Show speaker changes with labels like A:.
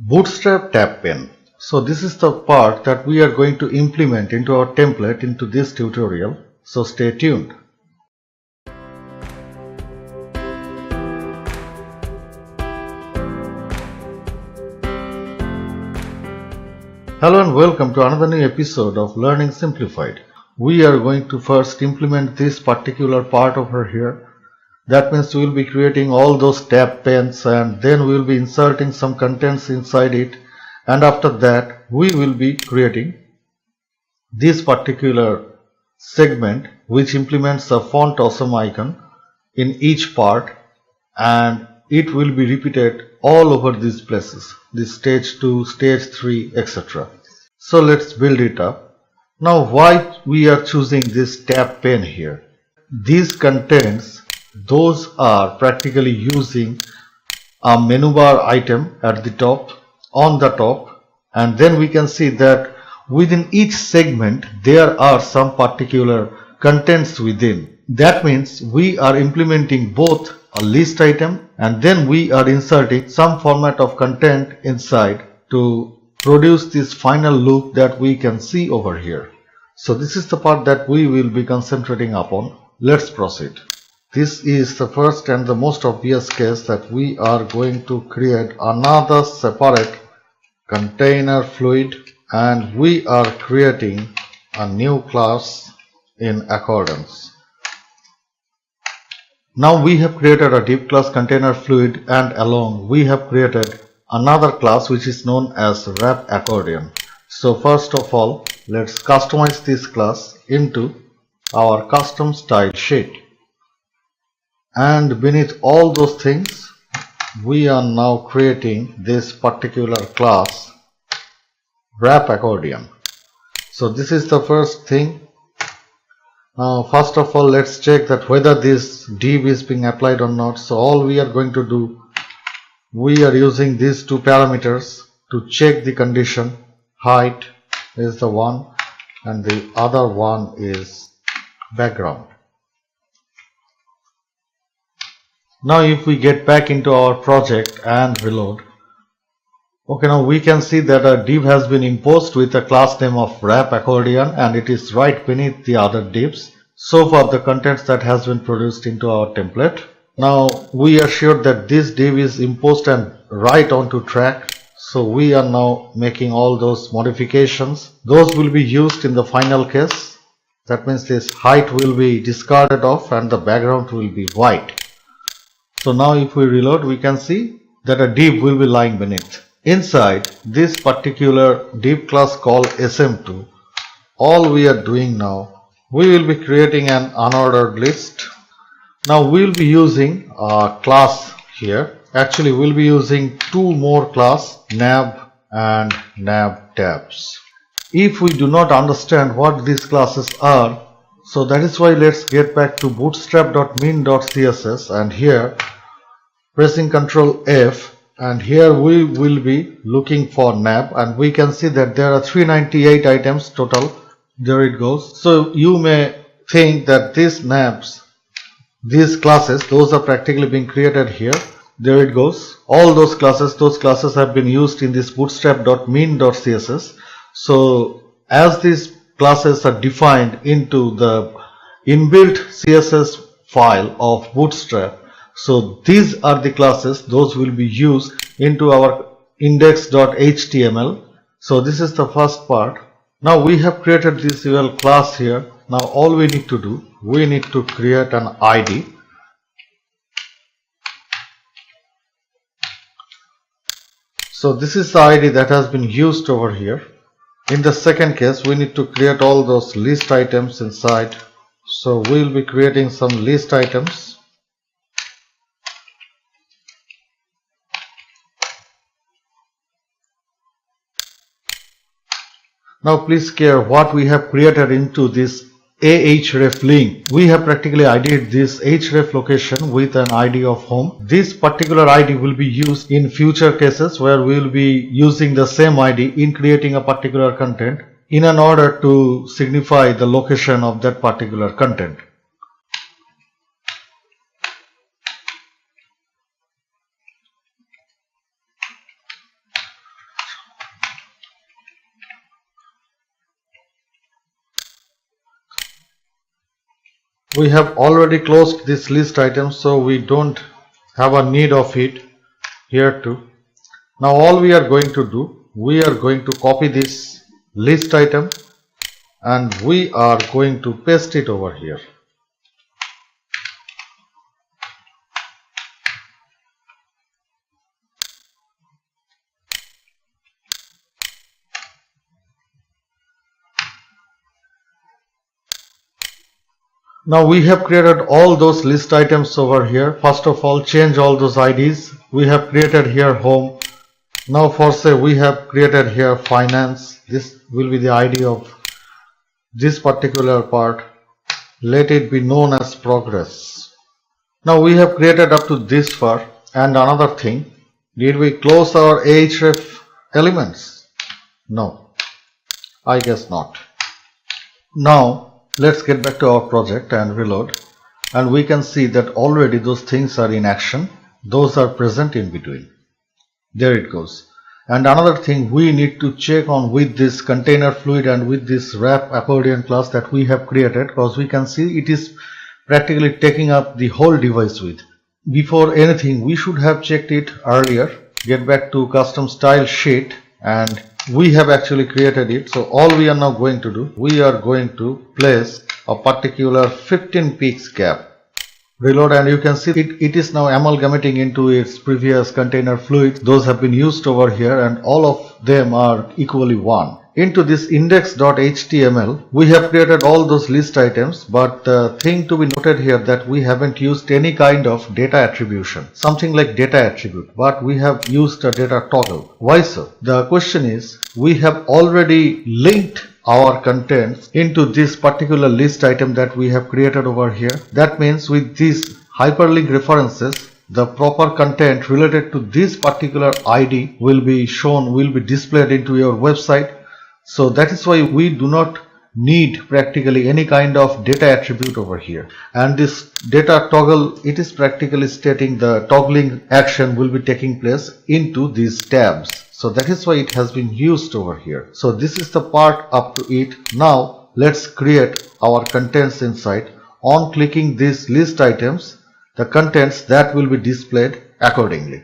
A: Bootstrap tab-pane. So this is the part that we are going to implement into our template into this tutorial. So stay tuned. Hello and welcome to another new episode of Learning Simplified. We are going to first implement this particular part over here. That means we will be creating all those tab panes, and then we will be inserting some contents inside it, and after that we will be creating this particular segment which implements a font awesome icon in each part, and it will be repeated all over these places, this stage 2, stage 3, etc. So let's build it up. Now why we are choosing this tab pane here? These contents, those are practically using a menu bar item at the top, on the top, and then we can see that within each segment there are some particular contents within. That means we are implementing both a list item and then we are inserting some format of content inside to produce this final look that we can see over here. So this is the part that we will be concentrating upon. Let's proceed. This is the first and the most obvious case that we are going to create another separate container fluid, and we are creating a new class in accordance. Now we have created a div class container fluid, and along we have created another class which is known as wrap accordion. So first of all, let's customize this class into our custom style sheet. And beneath all those things, we are now creating this particular class wrap accordion. So this is the first thing. Now first of all, let's check that whether this div is being applied or not. So all we are going to do, we are using these two parameters to check the condition. Height is the one and the other one is background. Now if we get back into our project and reload, okay, now we can see that a div has been imposed with a class name of wrap accordion, and it is right beneath the other divs. So far the contents that has been produced into our template. Now we are sure that this div is imposed and right onto track. So we are now making all those modifications. Those will be used in the final case. That means this height will be discarded off and the background will be white. So now if we reload, we can see that a div will be lying beneath. Inside this particular div class called sm2, all we are doing now, we will be creating an unordered list. Now we will be using a class here. Actually we will be using two more class, nab and nab tabs. If we do not understand what these classes are, so that is why let's get back to bootstrap.min.css, and here pressing Ctrl F, and here we will be looking for nab, and we can see that there are 398 items total. There it goes. So you may think that these nabs, these classes, those are practically being created here. There it goes. All those classes have been used in this bootstrap.min.css. So as these classes are defined into the inbuilt CSS file of Bootstrap, so these are the classes, those will be used into our index.html. So this is the first part. Now we have created this UL class here. Now all we need to do, we need to create an ID. So this is the ID that has been used over here. In the second case, we need to create all those list items inside. So we will be creating some list items. Now please care what we have created into this ahref link. We have practically ID'd this href location with an ID of home. This particular ID will be used in future cases where we will be using the same ID in creating a particular content in an order to signify the location of that particular content. We have already closed this list item, so we don't have a need of it here too. Now all we are going to do, we are going to copy this list item and we are going to paste it over here. Now we have created all those list items over here. First of all, change all those IDs. We have created here home. Now for say we have created here finance. This will be the ID of this particular part. Let it be known as progress. Now we have created up to this far. And another thing, did we close our Ahref elements? No, I guess not. Now let's get back to our project and reload, and we can see that already those things are in action. Those are present in between. There it goes. And another thing we need to check on with this container fluid and with this wrap accordion class that we have created, because we can see it is practically taking up the whole device width. Before anything, we should have checked it earlier. Get back to custom style sheet, and we have actually created it. So all we are now going to do, we are going to place a particular 15 peaks gap. Reload, and you can see it is now amalgamating into its previous container fluid. Those have been used over here and all of them are equally 1. Into this index.html, we have created all those list items, but the thing to be noted here that we haven't used any kind of data attribution, something like data attribute, but we have used a data toggle. Why so? The question is, we have already linked our contents into this particular list item that we have created over here. That means with these hyperlink references, the proper content related to this particular ID will be shown, will be displayed into your website. So that is why we do not need practically any kind of data attribute over here. And this data toggle, it is practically stating the toggling action will be taking place into these tabs. So that is why it has been used over here. So this is the part up to it. Now let's create our contents inside. On clicking these list items, the contents that will be displayed accordingly.